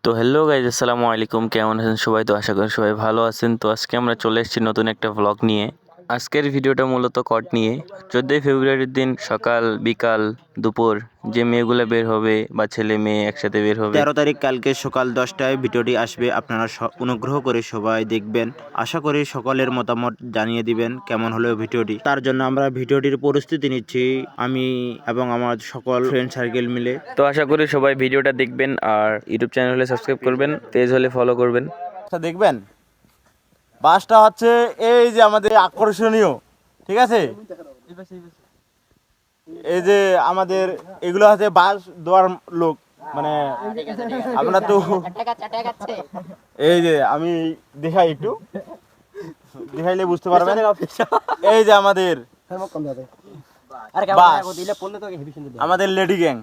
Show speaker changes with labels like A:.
A: তো hello guys, আসসালামু আলাইকুম। কেমন আছেন সবাই? তো আশা করি সবাই ভালো আছেন। তো আজকে আমরা চলে এসেছি নতুন একটা ভ্লগ নিয়ে। আজকের ভিডিওটা মূলত কট নিয়ে 14ই ফেব্রুয়ারির দিন সকাল বিকাল দুপুর যে মেয়েগুলো বের হবে বা ছেলে মেয়ে একসাথে বের হবে
B: 13 তারিখ কালকে সকাল 10টায় ভিডিওটি আসবে। আপনারা অনুগ্রহ করে সবাই দেখবেন। আশা করি সকলের মতামত জানিয়ে দিবেন কেমন হলো ভিডিওটি। তার জন্য আমরা ভিডিওটির প্রস্তুতি নিচ্ছি, আমি এবং আমার সকল ফ্রেন্ড সার্কেল মিলে।
A: তো আশা করি সবাই ভিডিওটা দেখবেন আর ইউটিউব চ্যানেল হলে সাবস্ক্রাইব করবেন, পেজ হলে ফলো করবেন।
C: দেখবেন বাসটা হচ্ছে এই যে আমাদের আকর্ষণীয়, ঠিক আছে? এই যে আমাদের এগুলো হচ্ছে বাস দেওয়ার লোক, মানে আমরা তো এই যে আমি দেখাই, একটু দেখাইলে বুঝতে পারবেন। এই যে আমাদের বাস, আমাদের লেডি গ্যাং।